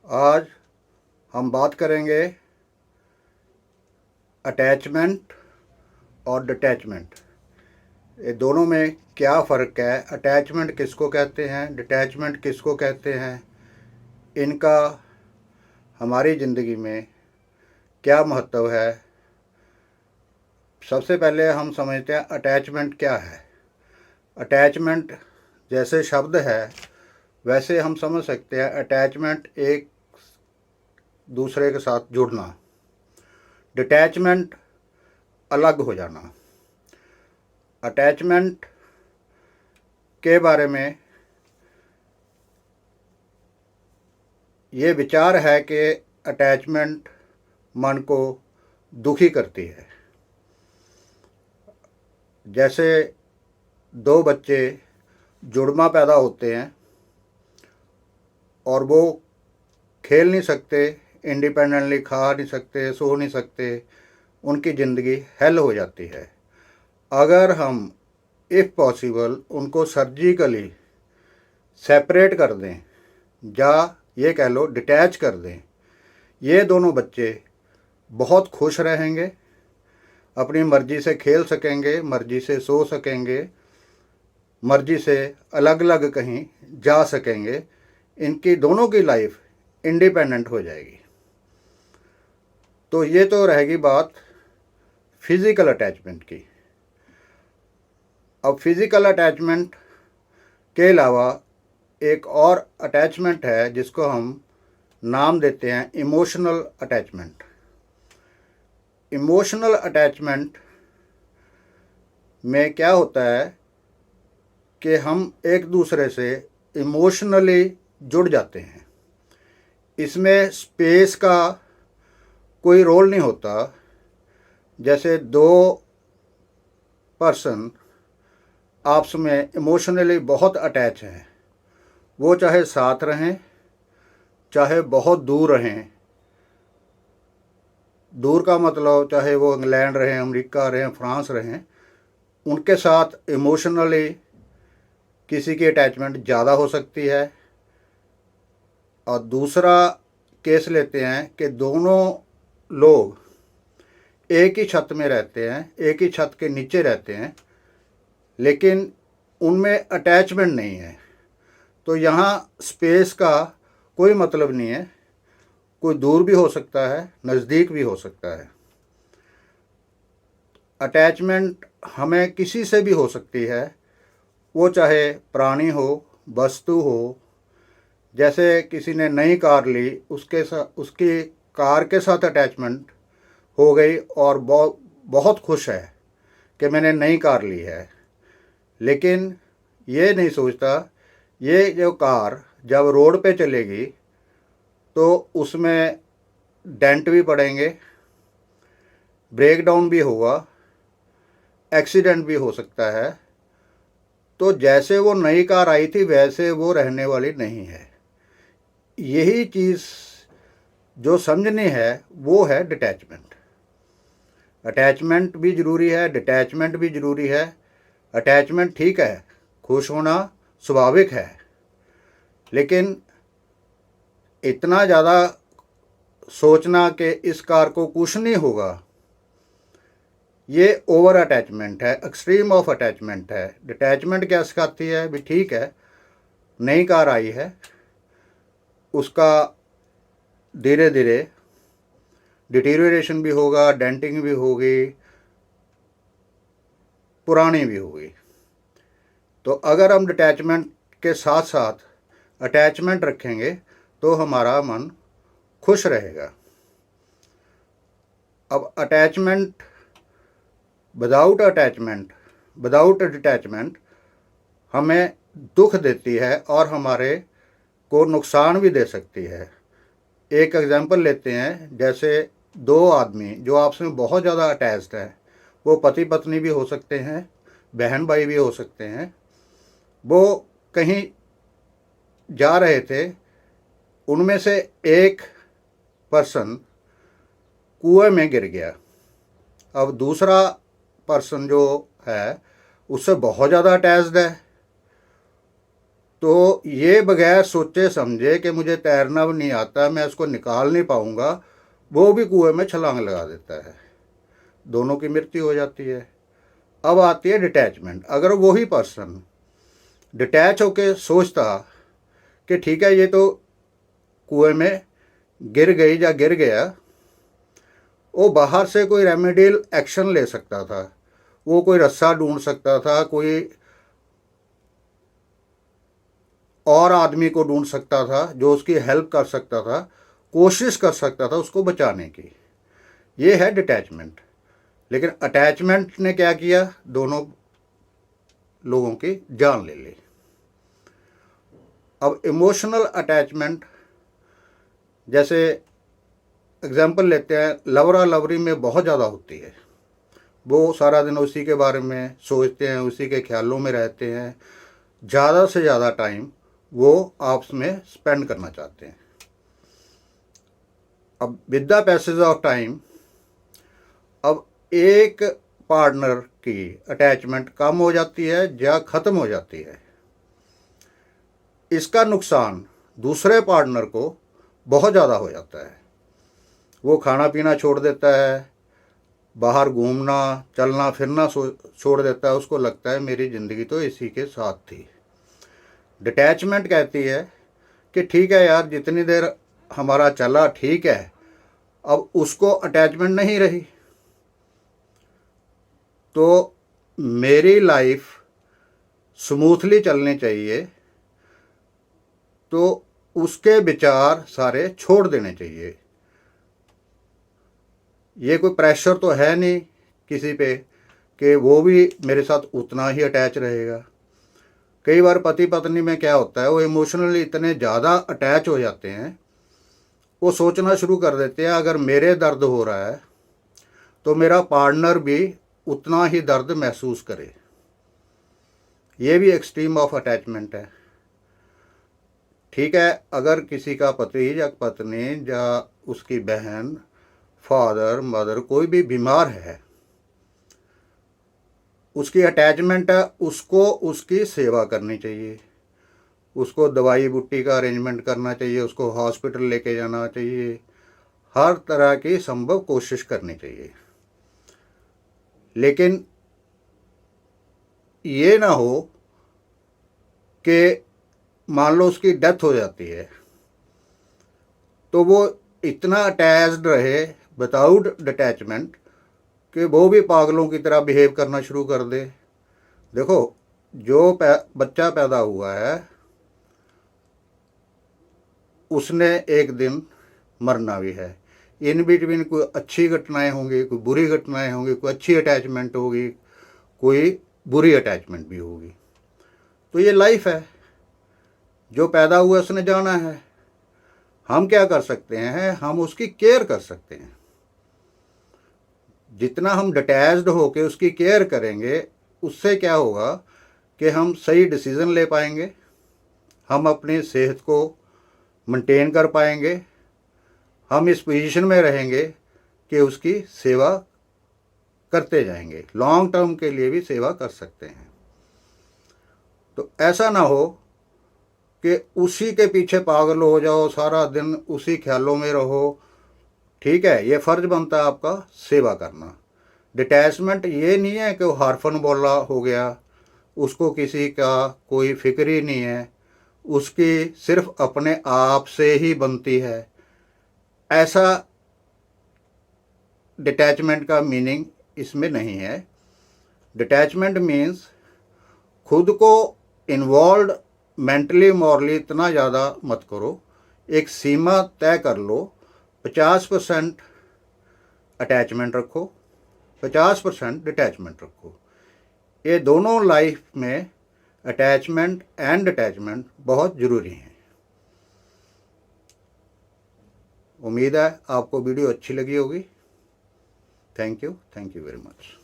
आज हम बात करेंगे अटैचमेंट और डिटैचमेंट। ये दोनों में क्या फ़र्क है, अटैचमेंट किसको कहते हैं, डिटैचमेंट किसको कहते हैं, इनका हमारी ज़िंदगी में क्या महत्व है। सबसे पहले हम समझते हैं अटैचमेंट क्या है। अटैचमेंट जैसे शब्द है वैसे हम समझ सकते हैं अटैचमेंट एक दूसरे के साथ जुड़ना, डिटैचमेंट अलग हो जाना। अटैचमेंट के बारे में ये विचार है कि अटैचमेंट मन को दुखी करती है। जैसे दो बच्चे जुड़वा पैदा होते हैं और वो खेल नहीं सकते, इंडिपेंडेंटली खा नहीं सकते, सो नहीं सकते, उनकी ज़िंदगी हेल हो जाती है। अगर हम इफ़ पॉसिबल उनको सर्जिकली सेपरेट कर दें या ये कह लो डिटैच कर दें, ये दोनों बच्चे बहुत खुश रहेंगे, अपनी मर्ज़ी से खेल सकेंगे, मर्ज़ी से सो सकेंगे, मर्ज़ी से अलग अलग कहीं जा सकेंगे। इनकी दोनों की लाइफ इंडिपेंडेंट हो जाएगी। तो ये तो रहेगी बात फिज़िकल अटैचमेंट की। अब फिज़िकल अटैचमेंट के अलावा एक और अटैचमेंट है जिसको हम नाम देते हैं इमोशनल अटैचमेंट। इमोशनल अटैचमेंट में क्या होता है कि हम एक दूसरे से इमोशनली जुड़ जाते हैं। इसमें स्पेस का कोई रोल नहीं होता। जैसे दो पर्सन आपस में इमोशनली बहुत अटैच हैं, वो चाहे साथ रहें चाहे बहुत दूर रहें। दूर का मतलब चाहे वो इंग्लैंड रहें, अमेरिका रहें, फ्रांस रहें, उनके साथ इमोशनली किसी की अटैचमेंट ज़्यादा हो सकती है। और दूसरा केस लेते हैं कि दोनों लोग एक ही छत में रहते हैं, एक ही छत के नीचे रहते हैं, लेकिन उनमें अटैचमेंट नहीं है। तो यहाँ स्पेस का कोई मतलब नहीं है, कोई दूर भी हो सकता है, नज़दीक भी हो सकता है। अटैचमेंट हमें किसी से भी हो सकती है, वो चाहे प्राणी हो, वस्तु हो। जैसे किसी ने नई कार ली, उसकी कार के साथ अटैचमेंट हो गई और बहुत खुश है कि मैंने नई कार ली है, लेकिन ये नहीं सोचता ये जो कार जब रोड पे चलेगी तो उसमें डेंट भी पड़ेंगे, ब्रेक डाउन भी होगा, एक्सीडेंट भी हो सकता है। तो जैसे वो नई कार आई थी वैसे वो रहने वाली नहीं है। यही चीज़ जो समझनी है वो है डिटैचमेंट। अटैचमेंट भी ज़रूरी है, डिटैचमेंट भी ज़रूरी है। अटैचमेंट ठीक है, खुश होना स्वाभाविक है, लेकिन इतना ज़्यादा सोचना कि इस कार को कुछ नहीं होगा, ये ओवर अटैचमेंट है, एक्सट्रीम ऑफ अटैचमेंट है। डिटैचमेंट क्या सिखाती है भी, ठीक है नई कार आई है, उसका धीरे धीरे डिटीरियोरेशन भी होगा, डेंटिंग भी होगी, पुरानी भी होगी। तो अगर हम डिटैचमेंट के साथ साथ अटैचमेंट रखेंगे तो हमारा मन खुश रहेगा। अब अटैचमेंट विदाउट डिटैचमेंट हमें दुख देती है और हमारे को नुकसान भी दे सकती है। एक एग्जांपल लेते हैं, जैसे दो आदमी जो आपस में बहुत ज़्यादा अटैच्ड है, वो पति पत्नी भी हो सकते हैं, बहन भाई भी हो सकते हैं। वो कहीं जा रहे थे, उनमें से एक पर्सन कुएं में गिर गया। अब दूसरा पर्सन जो है उससे बहुत ज़्यादा अटैच्ड है, तो ये बगैर सोचे समझे कि मुझे तैरना भी नहीं आता, मैं इसको निकाल नहीं पाऊँगा, वो भी कुएं में छलांग लगा देता है, दोनों की मृत्यु हो जाती है। अब आती है डिटैचमेंट। अगर वही पर्सन डिटैच होके सोचता कि ठीक है ये तो कुएं में गिर गई या गिर गया, वो बाहर से कोई रेमेडियल एक्शन ले सकता था, वो कोई रास्ता ढूंढ सकता था, कोई और आदमी को ढूंढ सकता था जो उसकी हेल्प कर सकता था, कोशिश कर सकता था उसको बचाने की। ये है डिटैचमेंट। लेकिन अटैचमेंट ने क्या किया, दोनों लोगों की जान ले ली। अब इमोशनल अटैचमेंट, जैसे एग्जांपल लेते हैं, लवरा लवरी में बहुत ज़्यादा होती है। वो सारा दिन उसी के बारे में सोचते हैं, उसी के ख्यालों में रहते हैं, ज़्यादा से ज़्यादा टाइम वो आपस में स्पेंड करना चाहते हैं। अब with the passage of time, अब एक पार्टनर की अटैचमेंट कम हो जाती है या ख़त्म हो जाती है। इसका नुकसान दूसरे पार्टनर को बहुत ज़्यादा हो जाता है। वो खाना पीना छोड़ देता है, बाहर घूमना चलना फिरना छोड़ देता है, उसको लगता है मेरी ज़िंदगी तो इसी के साथ थी। डिटैचमेंट कहती है कि ठीक है यार, जितनी देर हमारा चला ठीक है, अब उसको अटैचमेंट नहीं रही, तो मेरी लाइफ स्मूथली चलनी चाहिए, तो उसके विचार सारे छोड़ देने चाहिए। ये कोई प्रेशर तो है नहीं किसी पे कि वो भी मेरे साथ उतना ही अटैच रहेगा। कई बार पति पत्नी में क्या होता है, वो इमोशनली इतने ज़्यादा अटैच हो जाते हैं, वो सोचना शुरू कर देते हैं अगर मेरे दर्द हो रहा है तो मेरा पार्टनर भी उतना ही दर्द महसूस करे। ये भी एक्सट्रीम ऑफ अटैचमेंट है। ठीक है, अगर किसी का पति या पत्नी या उसकी बहन, फादर, मदर कोई भी बीमार है, उसकी अटैचमेंट है, उसको उसकी सेवा करनी चाहिए, उसको दवाई बूटी का अरेंजमेंट करना चाहिए, उसको हॉस्पिटल लेके जाना चाहिए, हर तरह की संभव कोशिश करनी चाहिए। लेकिन ये ना हो कि मान लो उसकी डेथ हो जाती है तो वो इतना अटैच्ड रहे विदाउट डिटैचमेंट कि वो भी पागलों की तरह बिहेव करना शुरू कर दे। देखो, जो बच्चा पैदा हुआ है उसने एक दिन मरना भी है। इन बिटवीन कोई अच्छी घटनाएं होंगी, कोई बुरी घटनाएं होंगी, कोई अच्छी अटैचमेंट होगी, कोई बुरी अटैचमेंट भी होगी। तो ये लाइफ है, जो पैदा हुआ उसने जाना है। हम क्या कर सकते हैं, हम उसकी केयर कर सकते हैं। जितना हम डिटैच्ड होकर उसकी केयर करेंगे, उससे क्या होगा कि हम सही डिसीज़न ले पाएंगे, हम अपनी सेहत को मेंटेन कर पाएंगे, हम इस पोजीशन में रहेंगे कि उसकी सेवा करते जाएंगे, लॉन्ग टर्म के लिए भी सेवा कर सकते हैं। तो ऐसा ना हो कि उसी के पीछे पागल हो जाओ, सारा दिन उसी ख्यालों में रहो। ठीक है, ये फ़र्ज बनता है आपका सेवा करना। डिटैचमेंट ये नहीं है कि वो हारफन बोला हो गया, उसको किसी का कोई फिक्र ही नहीं है, उसकी सिर्फ अपने आप से ही बनती है। ऐसा डिटैचमेंट का मीनिंग इसमें नहीं है। डिटैचमेंट मीन्स खुद को इन्वॉल्व मेंटली मॉरली इतना ज़्यादा मत करो, एक सीमा तय कर लो। 50% अटैचमेंट रखो, 50% डिटैचमेंट रखो। ये दोनों लाइफ में अटैचमेंट एंड डिटैचमेंट बहुत ज़रूरी हैं। उम्मीद है आपको वीडियो अच्छी लगी होगी। Thank you very much.